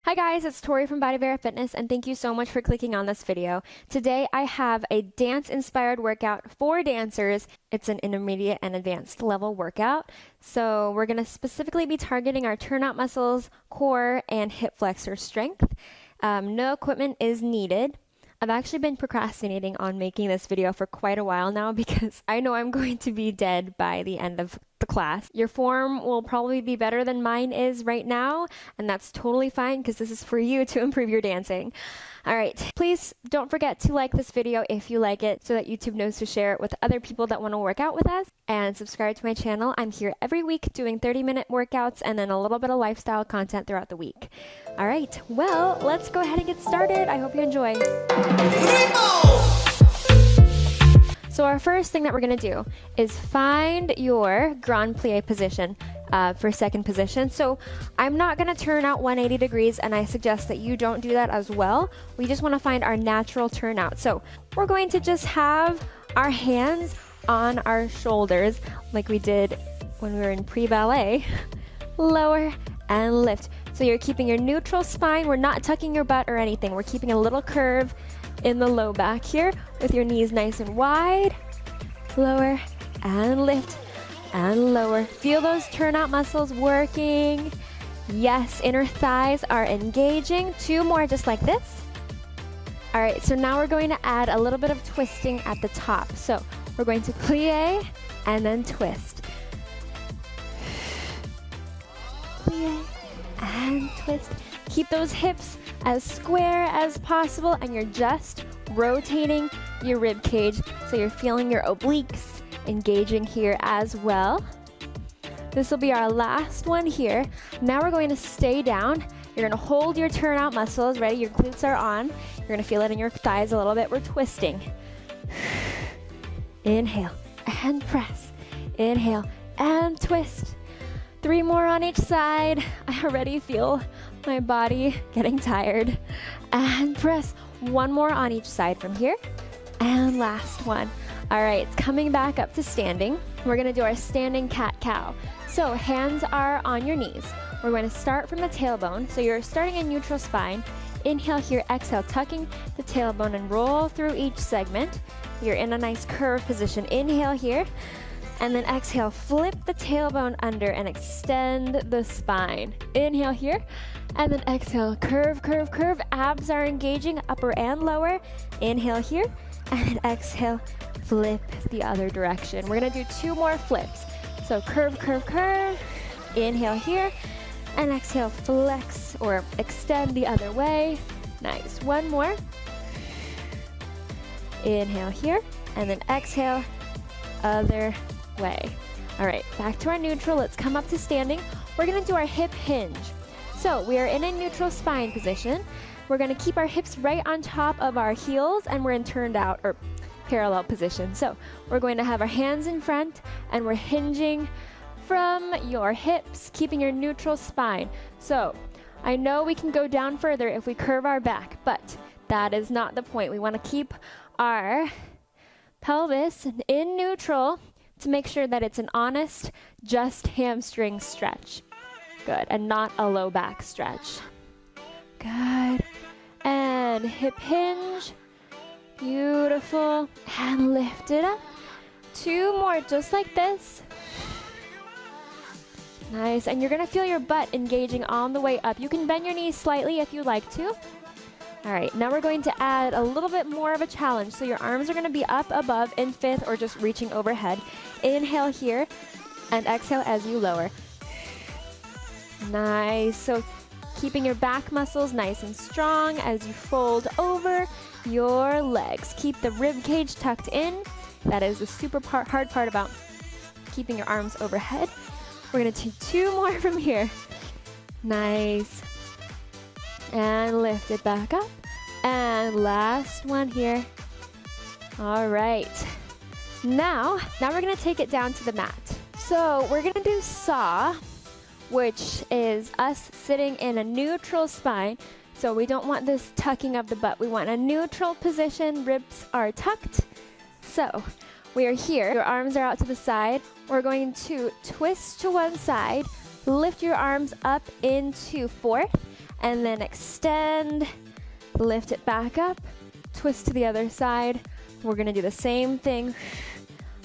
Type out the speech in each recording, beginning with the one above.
Hi guys, it's Tory from Fitness, and thank you so much for clicking on this video. Today I have a dance-inspired workout for dancers. It's an intermediate and advanced level workout. So we're going to specifically be targeting our turnout muscles, core, and hip flexor strength. No equipment is needed. I've actually been procrastinating on making this video for quite a while now because I know I'm going to be dead by the end of the class. Your form will probably be better than mine is right now, and that's totally fine because this is for you to improve your dancing. All right, please don't forget to like this video if you like it so that YouTube knows to share it with other people that want to work out with us, and subscribe to my channel. I'm here every week doing 30-minute workouts and then a little bit of lifestyle content throughout the week. All right, well, let's go ahead and get started. I hope you enjoy. So our first thing that we're going to do is find your Grand Plie position for second position. So I'm not going to turn out 180 degrees, and I suggest that you don't do that as well. We just want to find our natural turnout. So we're going to just have our hands on our shoulders like we did when we were in pre-ballet. Lower and lift. So you're keeping your neutral spine. We're not tucking your butt or anything. We're keeping a little curve in the low back here with your knees nice and wide. Lower and lift and lower. Feel those turnout muscles working. Yes, inner thighs are engaging. 2 more just like this. All right, so now we're going to add a little bit of twisting at the top. So we're going to plie and then twist. Plie and twist. Keep those hips as square as possible, and you're just rotating your rib cage so you're feeling your obliques engaging here as well. This will be our last one here. Now we're going to stay down. You're going to hold your turnout muscles. Ready? Your glutes are on. You're going to feel it in your thighs a little bit. We're twisting. Inhale and press. Inhale and twist. 3 more on each side. I already feel my body getting tired. And press. 1 more on each side from here. And last one. All right, coming back up to standing. We're gonna do our standing cat-cow. So hands are on your knees. We're going to start from the tailbone. So you're starting in neutral spine. Inhale here, exhale, tucking the tailbone and roll through each segment. You're in a nice curve position. Inhale here. And then exhale, flip the tailbone under and extend the spine. Inhale here, and then exhale, curve, curve, curve. Abs are engaging, upper and lower. Inhale here, and then exhale, flip the other direction. We're gonna do 2 more flips. So curve, curve, curve. Inhale here, and exhale, flex or extend the other way. Nice, 1 more. Inhale here, and then exhale, other way. All right, back to our neutral. Let's come up to standing. We're going to do our hip hinge. So we are in a neutral spine position. We're going to keep our hips right on top of our heels, and we're in turned out or parallel position. So we're going to have our hands in front, and we're hinging from your hips, keeping your neutral spine. So I know we can go down further if we curve our back, but that is not the point. We want to keep our pelvis in neutral to make sure that it's an honest, just hamstring stretch. Good, and not a low back stretch. Good, and hip hinge. Beautiful, and lift it up. 2 more, just like this. Nice, and you're gonna feel your butt engaging on the way up. You can bend your knees slightly if you like to. All right, now we're going to add a little bit more of a challenge. So your arms are going to be up above in 5th or just reaching overhead. Inhale here and exhale as you lower. Nice. So keeping your back muscles nice and strong as you fold over your legs. Keep the rib cage tucked in. That is the super hard part about keeping your arms overhead. We're going to do 2 more from here. Nice. And lift it back up. And last one here. All right. Now we're going to take it down to the mat. So we're going to do saw, which is us sitting in a neutral spine. So we don't want this tucking of the butt. We want a neutral position. Ribs are tucked. So we are here. Your arms are out to the side. We're going to twist to one side, lift your arms up into 4th, and then extend, lift it back up, twist to the other side. We're gonna do the same thing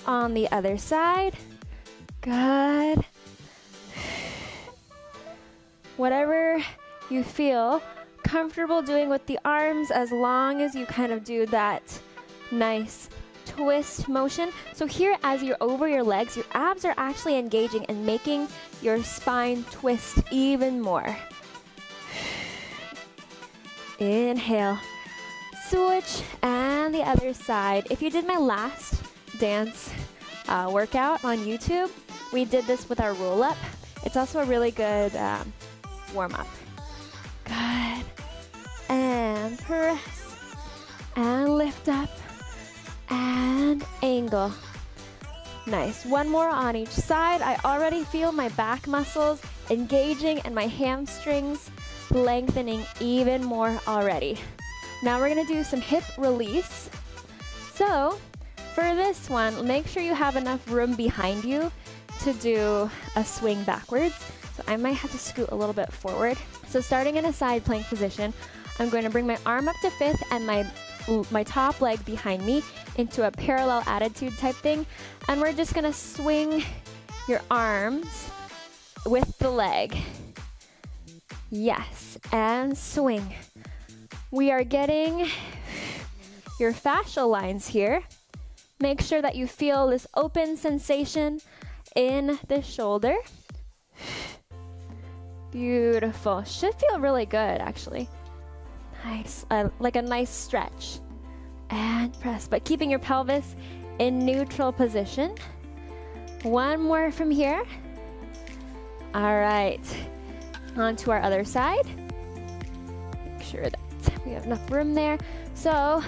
on the other side. Good. Whatever you feel comfortable doing with the arms, as long as you kind of do that nice twist motion. So here, as you're over your legs, your abs are actually engaging and making your spine twist even more. Inhale, switch, and the other side. If you did my last dance workout on YouTube, we did this with our roll-up. It's also a really good warm-up. Good. And press. And lift up. And angle. Nice. One more on each side. I already feel my back muscles engaging and my hamstrings lengthening even more already. Now we're going to do some hip release. So for this one, make sure you have enough room behind you to do a swing backwards. So I might have to scoot a little bit forward. So starting in a side plank position, I'm going to bring my arm up to fifth and my top leg behind me into a parallel attitude type thing. And we're just gonna swing your arms with the leg. Yes, and swing. We are getting your fascial lines here. Make sure that you feel this open sensation in the shoulder. Beautiful. Should feel really good, actually. Nice, like a nice stretch. And press, but keeping your pelvis in neutral position. One more from here. All right, on to our other side. Make sure that we have enough room there. So,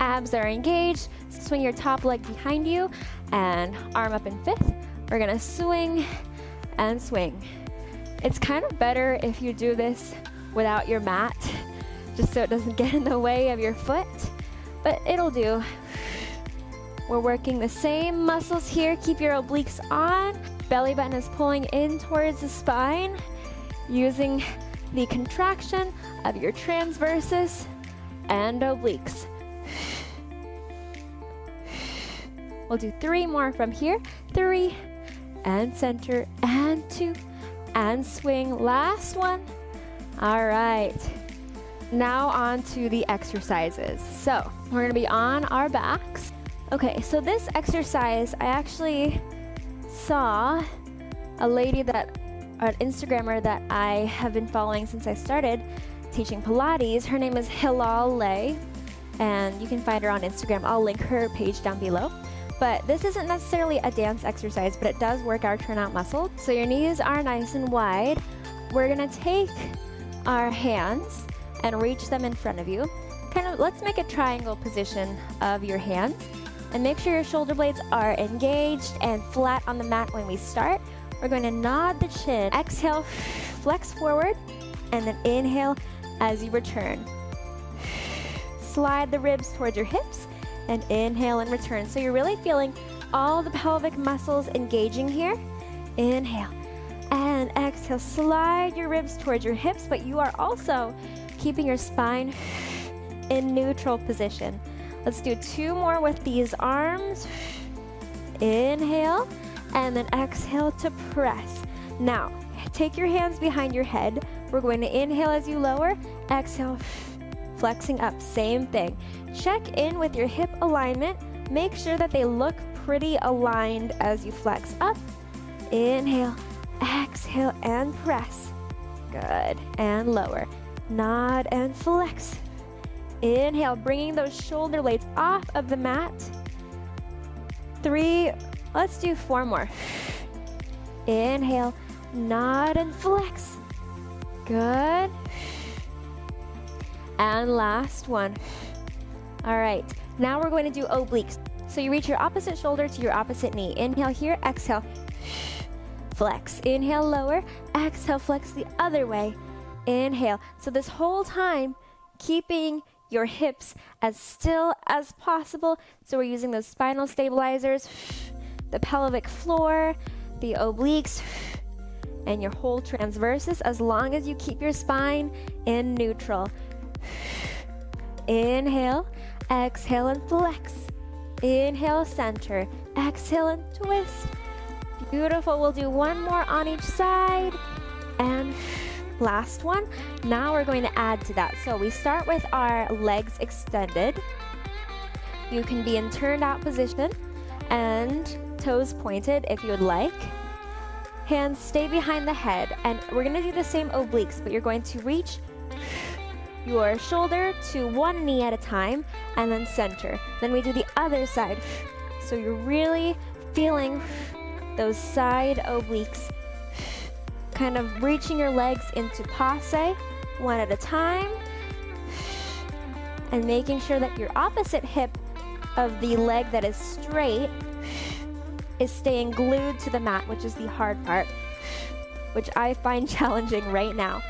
abs are engaged. Swing your top leg behind you and arm up in fifth. We're gonna swing and swing. It's kind of better if you do this without your mat, just so it doesn't get in the way of your foot, but it'll do. We're working the same muscles here. Keep your obliques on. Belly button is pulling in towards the spine, using the contraction of your transversus and obliques. We'll do 3 more from here. 3, and center, and 2, and swing. Last one. All right. Now on to the exercises. So we're gonna be on our backs. Okay, so this exercise, I actually saw a lady an Instagrammer that I have been following since I started teaching Pilates. Her name is Hilal, and you can find her on Instagram. I'll link her page down below. But this isn't necessarily a dance exercise, but it does work our turnout muscle. So your knees are nice and wide. We're gonna take our hands and reach them in front of you. Let's make a triangle position of your hands. And make sure your shoulder blades are engaged and flat on the mat when we start. We're going to nod the chin. Exhale, flex forward, and then inhale as you return. Slide the ribs towards your hips, and inhale and return. So you're really feeling all the pelvic muscles engaging here. Inhale, and exhale. Slide your ribs towards your hips, but you are also keeping your spine in neutral position. Let's do 2 more with these arms. Inhale, and then exhale to press. Now, take your hands behind your head. We're going to inhale as you lower, exhale, flexing up, same thing. Check in with your hip alignment. Make sure that they look pretty aligned as you flex up. Inhale, exhale, and press. Good, and lower. Nod and flex. Inhale, bringing those shoulder blades off of the mat. 3, let's do 4 more. Inhale, nod and flex. Good. And last one. All right, now we're going to do obliques. So you reach your opposite shoulder to your opposite knee. Inhale here, exhale, flex. Inhale, lower, exhale, flex the other way. Inhale. So this whole time, keeping your hips as still as possible. So we're using those spinal stabilizers, the pelvic floor, the obliques, and your whole transversus as long as you keep your spine in neutral. Inhale, exhale and flex. Inhale, center. Exhale and twist. Beautiful. We'll do one more on each side. And last one. Now we're going to add to that. So we start with our legs extended. You can be in turned out position and toes pointed if you would like. Hands stay behind the head. And we're going to do the same obliques, but you're going to reach your shoulder to one knee at a time and then center. Then we do the other side. So you're really feeling those side obliques, kind of reaching your legs into passe one at a time and making sure that your opposite hip of the leg that is straight is staying glued to the mat, which is the hard part, which I find challenging right now.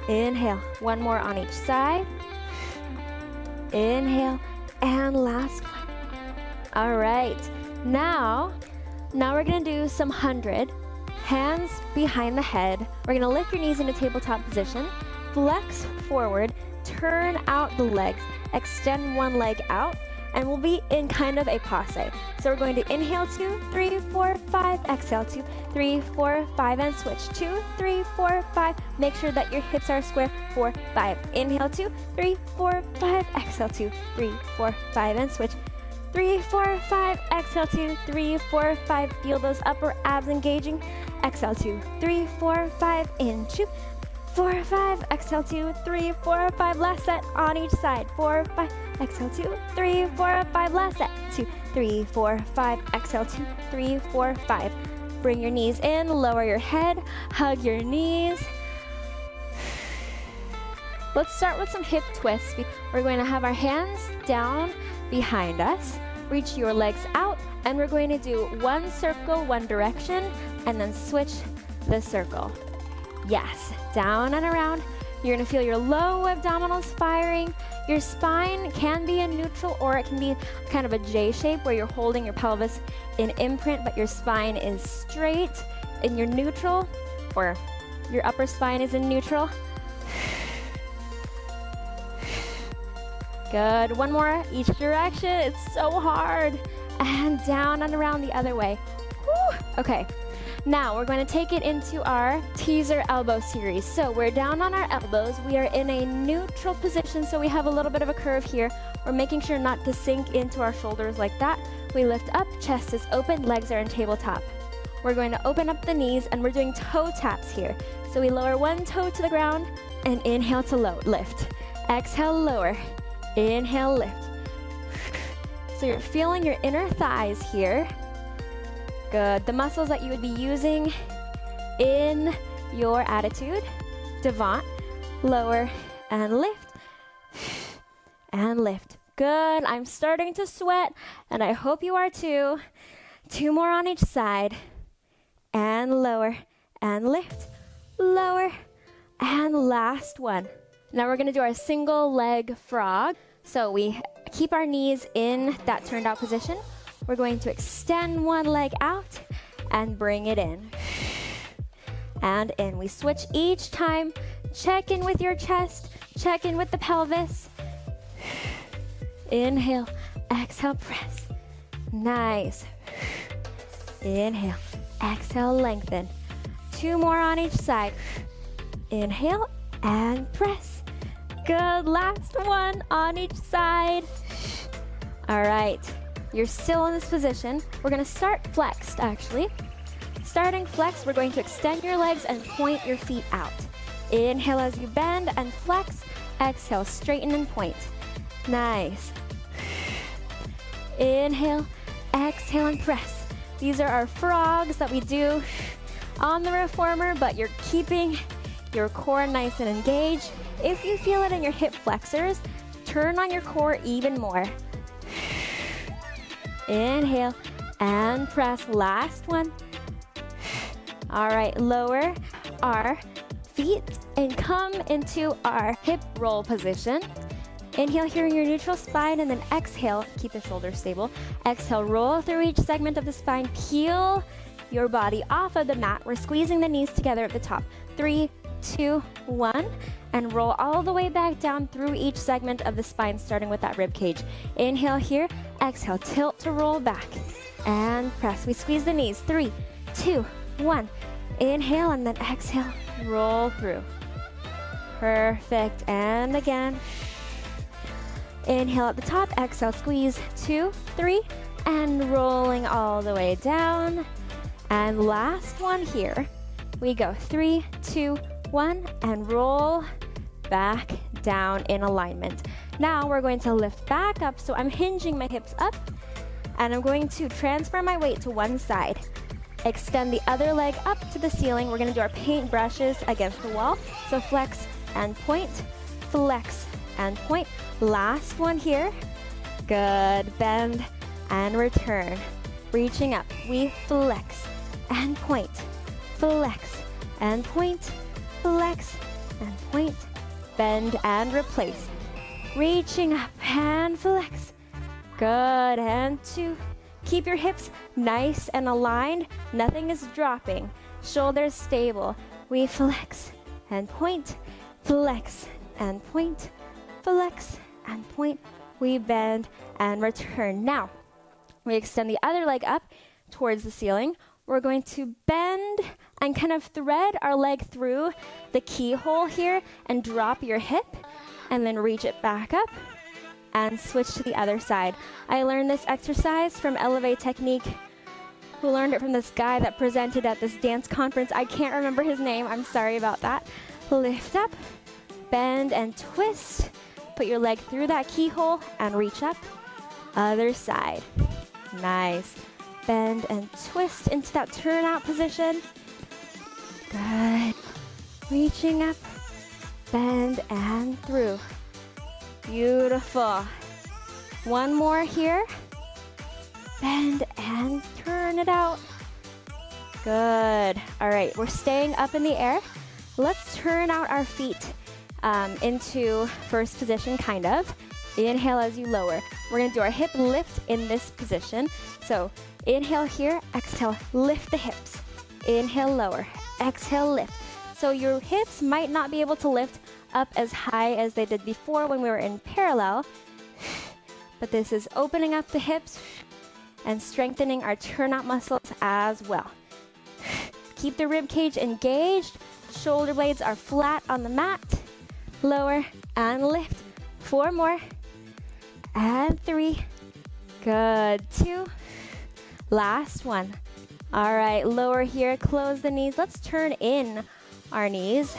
Inhale, one more on each side. Inhale, and last one. All right, now we're gonna do some 100. Hands behind the head. We're gonna lift your knees into tabletop position, flex forward, turn out the legs, extend one leg out, and we'll be in kind of a passe. So we're going to inhale 2, 3, 4, 5, exhale 2, 3, 4, 5, and switch. 2, 3, 4, 5. Make sure that your hips are square. 4, 5. Inhale 2, 3, 4, 5, exhale 2, 3, 4, 5, and switch. 3, 4, 5, exhale 2, 3, 4, 5. Feel those upper abs engaging. Exhale 2, 3, 4, 5, in 2, 4, 5, exhale 2, 3, 4, 5, last set on each side. 4, 5, exhale 2, 3, 4, 5, last set. 2, 3, 4, 5, exhale 2, 3, 4, 5. Bring your knees in, lower your head, hug your knees. Let's start with some hip twists. We're going to have our hands down behind us. Reach your legs out, and we're going to do one circle, one direction, and then switch the circle. Yes, down and around. You're gonna feel your low abdominals firing. Your spine can be in neutral, or it can be kind of a J shape where you're holding your pelvis in imprint, but your spine is straight in your neutral, or your upper spine is in neutral. Good, one more, each direction. It's so hard. And down and around the other way. Whew. Okay. Now we're going to take it into our teaser elbow series. So we're down on our elbows. We are in a neutral position, so we have a little bit of a curve here. We're making sure not to sink into our shoulders like that. We lift up, chest is open, legs are in tabletop. We're going to open up the knees, and we're doing toe taps here. So we lower one toe to the ground and inhale to lift. Exhale, lower. Inhale, lift. So you're feeling your inner thighs here. Good. The muscles that you would be using in your attitude. Devant. Lower and lift. And lift. Good. I'm starting to sweat, and I hope you are too. 2 more on each side. And lower and lift. Lower. And last one. Now we're going to do our single leg frog. So we keep our knees in that turned out position. We're going to extend one leg out and bring it in. And in. We switch each time. Check in with your chest. Check in with the pelvis. Inhale. Exhale, press. Nice. Inhale. Exhale, lengthen. 2 more on each side. Inhale and press. Good. Last one on each side. All right. You're still in this position. We're going to start flexed, actually. Starting flexed, we're going to extend your legs and point your feet out. Inhale as you bend and flex. Exhale, straighten and point. Nice. Inhale, exhale, and press. These are our frogs that we do on the reformer, but you're keeping your core nice and engaged. If you feel it in your hip flexors, turn on your core even more. Inhale and press. Last one. All right, lower our feet and come into our hip roll position. Inhale here in your neutral spine, and then exhale, keep the shoulders stable. Exhale, roll through each segment of the spine, peel your body off of the mat. We're squeezing the knees together at the top. 3, 2, 1, and roll all the way back down through each segment of the spine, starting with that rib cage. Inhale here, exhale, tilt to roll back, and press. We squeeze the knees. 3, 2, 1. Inhale, and then exhale, roll through. Perfect, and again. Inhale at the top, exhale, squeeze. 2, 3, and rolling all the way down. And last one here. We go 3, 2, 1, and roll back down in alignment. Now we're going to lift back up, so I'm hinging my hips up, and I'm going to transfer my weight to one side. Extend the other leg up to the ceiling. We're going to do our paint brushes against the wall. So flex and point, flex and point. Last one here. Good. Bend and return. Reaching up. We flex and point, flex and point, flex and point. Bend and replace. Reaching up and flex. Good. And 2. Keep your hips nice and aligned. Nothing is dropping. Shoulders stable. We flex and point, flex and point, flex and point. We bend and return. Now, we extend the other leg up towards the ceiling. We're going to bend and kind of thread our leg through the keyhole here and drop your hip and then reach it back up and switch to the other side. I learned this exercise from Elevate Technique, who learned it from this guy that presented at this dance conference. I can't remember his name. I'm sorry about that. Lift up, bend and twist. Put your leg through that keyhole and reach up. Other side. Nice. Bend and twist into that turnout position. Good. Reaching up, bend and through. Beautiful. One more here. Bend and turn it out. Good. All right, we're staying up in the air. Let's turn out our feet into first position, kind of. Inhale as you lower. We're gonna do our hip lift in this position. So inhale here, exhale, lift the hips. Inhale, lower, exhale, lift. So your hips might not be able to lift up as high as they did before when we were in parallel, but this is opening up the hips and strengthening our turnout muscles as well. Keep the rib cage engaged. Shoulder blades are flat on the mat. Lower and lift. 4 more. And 3. Good. 2. Last one. All right, lower here, close the knees. Let's turn in our knees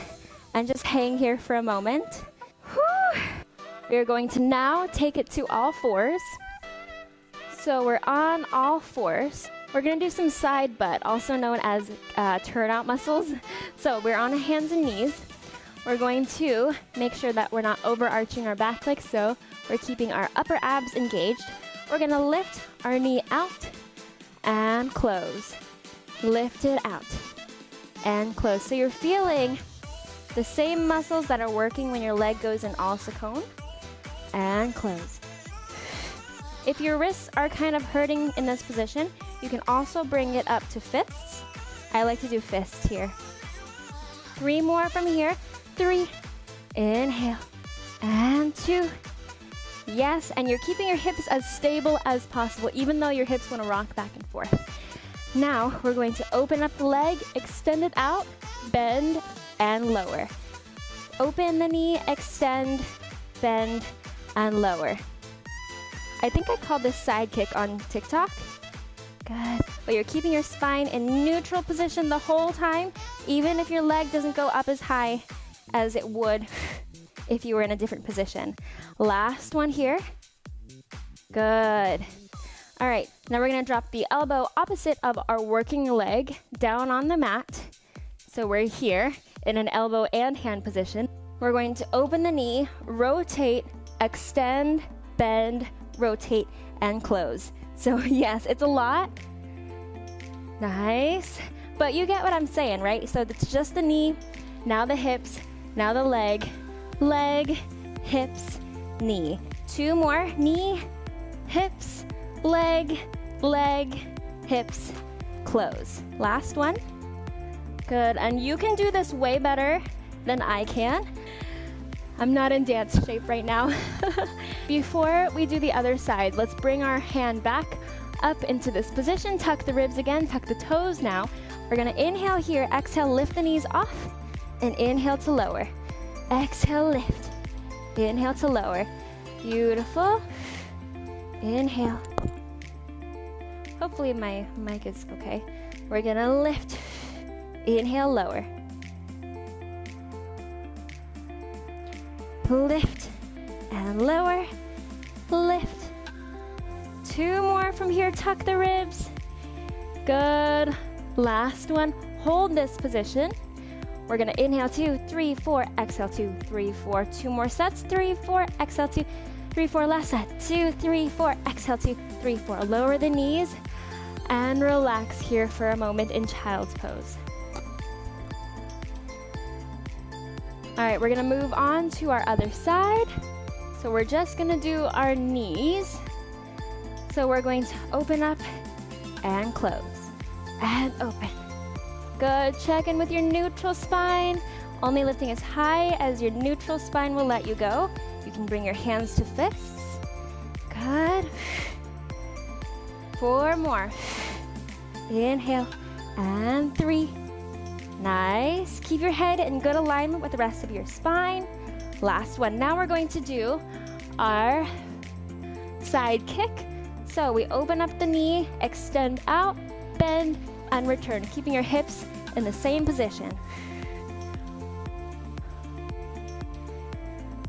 and just hang here for a moment. Whew. We're going to now take it to all fours. So we're on all fours. We're gonna do some side butt, also known as turnout muscles. So we're on hands and knees. We're going to make sure that we're not overarching our back leg, so we're keeping our upper abs engaged. We're gonna lift our knee out and close. Lift it out and close. So you're feeling the same muscles that are working when your leg goes in alsa cone, and close. If your wrists are kind of hurting in this position, you can also bring it up to fists. I like to do fists here. 3 more from here. 3, inhale, and 2. Yes, and you're keeping your hips as stable as possible, even though your hips want to rock back and forth. Now, we're going to open up the leg, extend it out, bend, and lower. Open the knee, extend, bend, and lower. I think I called this side kick on TikTok. Good. But you're keeping your spine in neutral position the whole time, even if your leg doesn't go up as high as it would if you were in a different position. Last one here. Good. All right, now we're gonna drop the elbow opposite of our working leg down on the mat. So we're here in an elbow and hand position. We're going to open the knee, rotate, extend, bend, rotate, and close. So yes, it's a lot. Nice. But you get what I'm saying, right? So it's just the knee, now the hips, now the leg, leg, hips, knee. 2 more, knee, hips, leg, leg, hips, close. Last one. Good, and you can do this way better than I can. I'm not in dance shape right now. Before we do the other side, let's bring our hand back up into this position. Tuck the ribs again, tuck the toes now. We're gonna inhale here, exhale, lift the knees off, and inhale to lower. Exhale, lift. Inhale to lower. Beautiful. Inhale. Hopefully my mic is okay. We're gonna lift. Inhale, lower. Lift and lower. Lift. 2 more from here. Tuck the ribs. Good. Last one. Hold this position. We're gonna inhale 2, 3, 4, exhale 2, 3, 4. 2 more sets. 3, 4, exhale 2, 3, 4. Last set. 2, 3, 4, exhale 2, 3, 4. Lower the knees and relax here for a moment in child's pose. All right, we're gonna move on to our other side. So we're just gonna do our knees. So we're going to open up and close and open. Good, check in with your neutral spine. Only lifting as high as your neutral spine will let you go. You can bring your hands to fists. Good. 4 more. Inhale, and 3. Nice. Keep your head in good alignment with the rest of your spine. Last one. Now we're going to do our side kick. So we open up the knee, extend out, bend, and return, keeping your hips in the same position.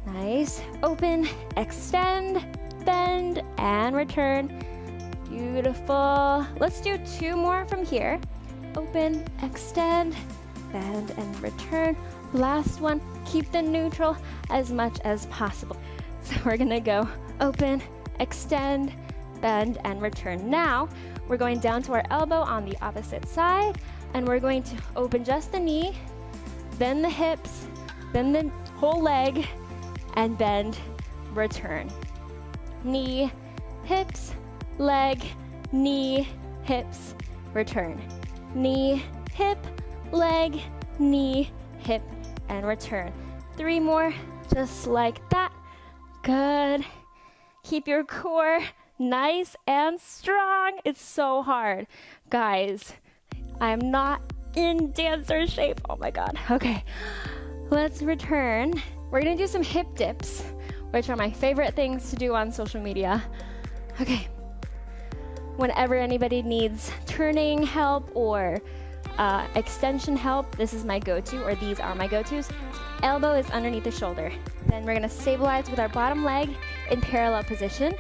Nice. Open, extend, bend, and return. Beautiful. Let's do 2 more from here. Open, extend, bend, and return. Last one. Keep the neutral as much as possible. So we're gonna go open, extend, bend, and return. Now we're going down to our elbow on the opposite side, and we're going to open just the knee, then the hips, then the whole leg, and bend, return. Knee, hips, leg, knee, hips, return. Knee, hip, leg, knee, hip, and return. 3 more, just like that. Good. Keep your core nice and strong. It's so hard. Guys, I'm not in dancer shape. Oh my God. Okay, let's return. We're gonna do some hip dips, which are my favorite things to do on social media. Okay. Whenever anybody needs turning help or extension help, this is my go-to, or these are my go-tos. Elbow is underneath the shoulder. Then we're gonna stabilize with our bottom leg in parallel position.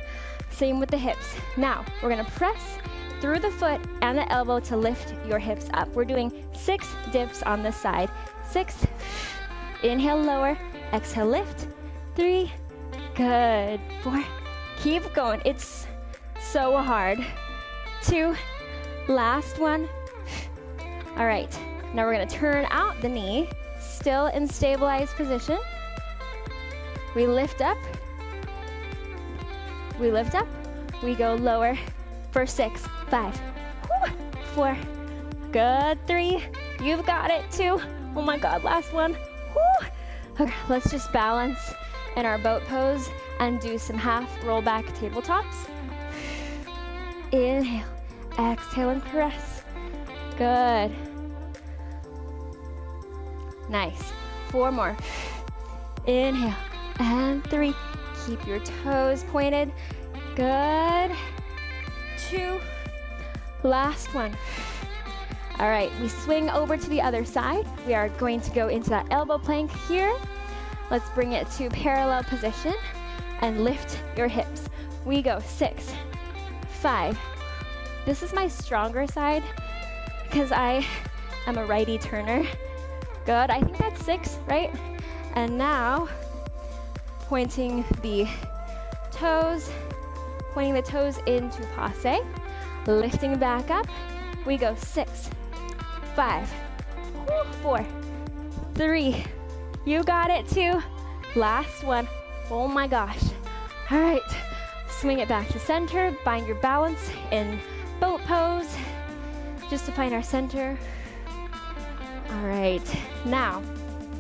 Same with the hips. Now, we're gonna press through the foot and the elbow to lift your hips up. We're doing 6 dips on this side. 6, inhale, lower, exhale, lift. 3, good. 4, keep going. It's so hard. 2, last one. All right, now we're gonna turn out the knee, still in stabilized position. We lift up. We lift up. We go lower for 6, 5, 4, good. 3, you've got it. 2, oh my God, last one. Okay, let's just balance in our boat pose and do some half rollback tabletops. Inhale, exhale, and press. Good. Nice. 4 more. Inhale, and 3. Keep your toes pointed. Good. 2. Last one. All right, we swing over to the other side. We are going to go into that elbow plank here. Let's bring it to parallel position and lift your hips. We go 6, 5. This is my stronger side because I am a righty turner. Good, I think that's 6, right? And now, pointing the toes into passe, lifting back up. We go 6, 5, 4, 3. You got it. 2. Last one. Oh my gosh. All right, swing it back to center. Find your balance in boat pose. just to find our center. All right, now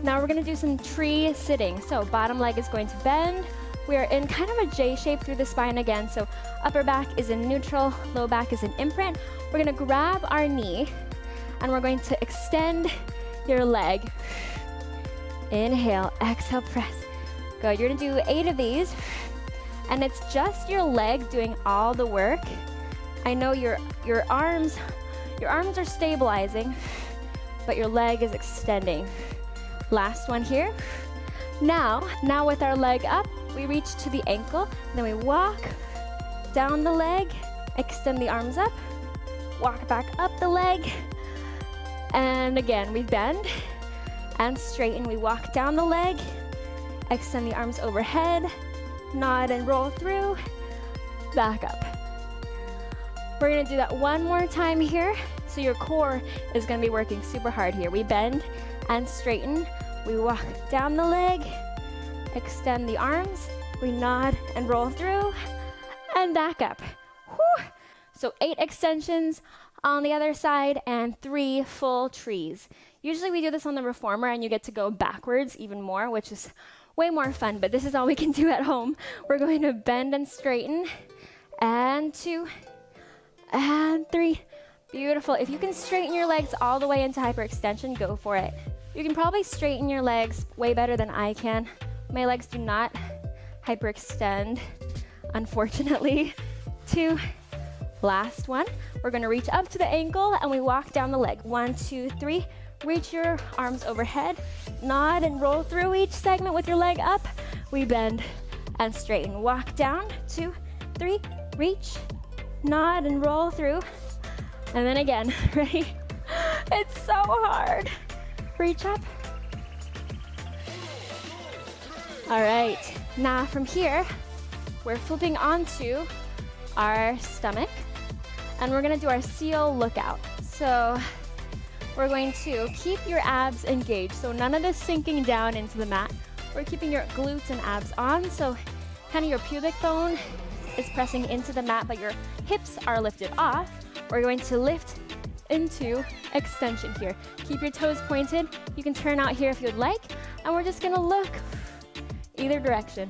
we're gonna do some tree sitting. So bottom leg is going to bend. We are in kind of a J shape through the spine again. So upper back is in neutral, low back is in imprint. We're gonna grab our knee and we're going to extend your leg. Inhale, exhale, press. Good, you're gonna do 8 of these. And it's just your leg doing all the work. I know your arms are stabilizing, but your leg is extending. Last one here. Now with our leg up, we reach to the ankle, then we walk down the leg, extend the arms up, walk back up the leg, and again, we bend and straighten. We walk down the leg, extend the arms overhead, nod and roll through, back up. We're gonna do that one more time here. So your core is gonna be working super hard here. We bend and straighten. We walk down the leg, extend the arms, we nod and roll through, and back up. Whew. So 8 extensions on the other side and 3 full trees. Usually we do this on the reformer and you get to go backwards even more, which is way more fun, but this is all we can do at home. We're going to bend and straighten, and 2, and 3. Beautiful. If you can straighten your legs all the way into hyperextension, go for it. You can probably straighten your legs way better than I can. My legs do not hyperextend, unfortunately. 2, last one. We're gonna reach up to the ankle and we walk down the leg. 1, 2, 3. Reach your arms overhead, nod and roll through each segment with your leg up. We bend and straighten. Walk down, 2, 3, reach, nod and roll through. And then again, ready? It's so hard. Reach up. All right, now from here, we're flipping onto our stomach and we're gonna do our seal lookout. So we're going to keep your abs engaged. So none of this sinking down into the mat. We're keeping your glutes and abs on. So kind of your pubic bone is pressing into the mat, but your hips are lifted off. We're going to lift into extension here. Keep your toes pointed. You can turn out here if you'd like. And we're just gonna look either direction.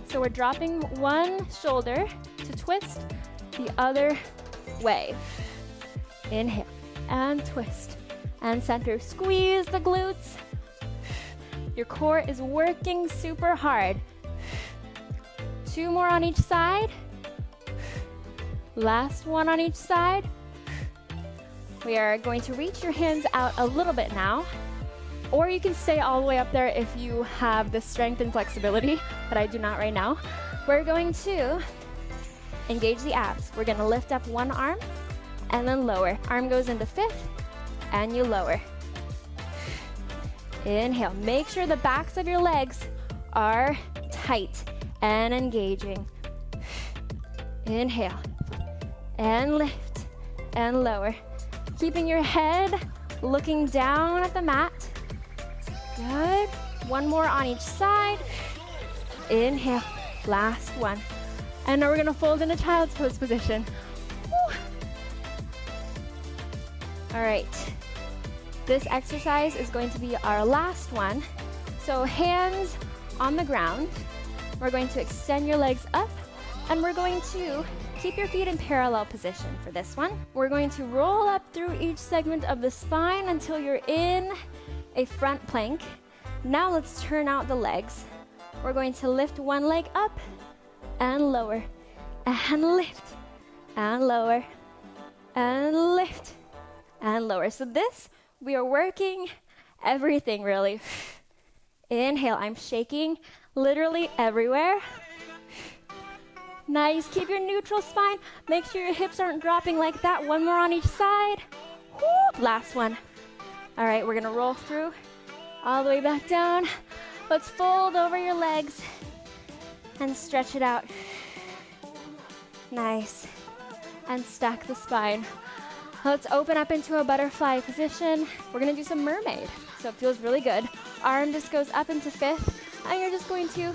So we're dropping one shoulder to twist the other way. Inhale and twist and center. Squeeze the glutes. Your core is working super hard. 2 more on each side. Last one on each side. We are going to reach your hands out a little bit now, or you can stay all the way up there if you have the strength and flexibility, but I do not right now. We're going to engage the abs. We're gonna lift up one arm and then lower. Arm goes into 5th and you lower. Inhale, make sure the backs of your legs are tight and engaging. Inhale, and lift, and lower. Keeping your head looking down at the mat. Good. One more on each side. Inhale, last one. And now we're gonna fold into child's pose position. Woo. All right. This exercise is going to be our last one. So hands on the ground. We're going to extend your legs up and we're going to keep your feet in parallel position for this one. We're going to roll up through each segment of the spine until you're in a front plank. Now let's turn out the legs. We're going to lift one leg up and lower, and lift, and lower, and lift, and lower. So this, we are working everything really. Inhale, I'm shaking literally everywhere. Nice, keep your neutral spine. Make sure your hips aren't dropping like that. One more on each side. Woo. Last one. All right, we're gonna roll through all the way back down. Let's fold over your legs and stretch it out. Nice. And stack the spine. Let's open up into a butterfly position. We're gonna do some mermaid. So it feels really good. Arm just goes up into 5th, and you're just going to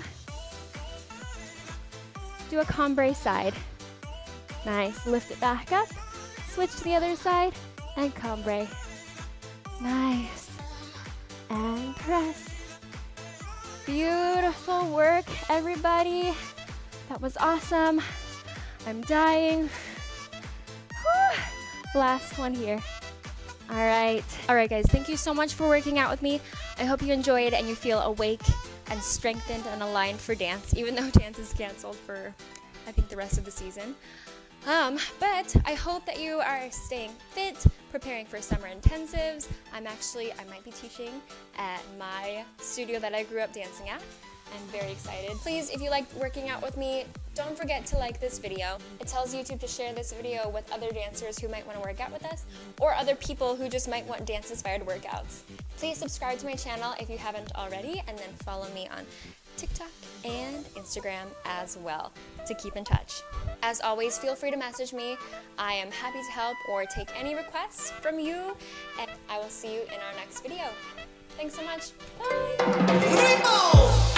do a cambray side. Nice, lift it back up, switch to the other side, and cambre. Nice. And press. Beautiful work, everybody. That was awesome. I'm dying. Whew. Last one here. All right, guys, thank you so much for working out with me. I hope you enjoyed and you feel awake and strengthened and aligned for dance, even though dance is canceled for, I think, the rest of the season. But I hope that you are staying fit, preparing for summer intensives. I might be teaching at my studio that I grew up dancing at. I'm very excited. Please, if you like working out with me, don't forget to like this video. It tells YouTube to share this video with other dancers who might want to work out with us, or other people who just might want dance-inspired workouts. Please subscribe to my channel if you haven't already, and then follow me on TikTok and Instagram as well to keep in touch. As always, feel free to message me. I am happy to help or take any requests from you, and I will see you in our next video. Thanks so much. Bye!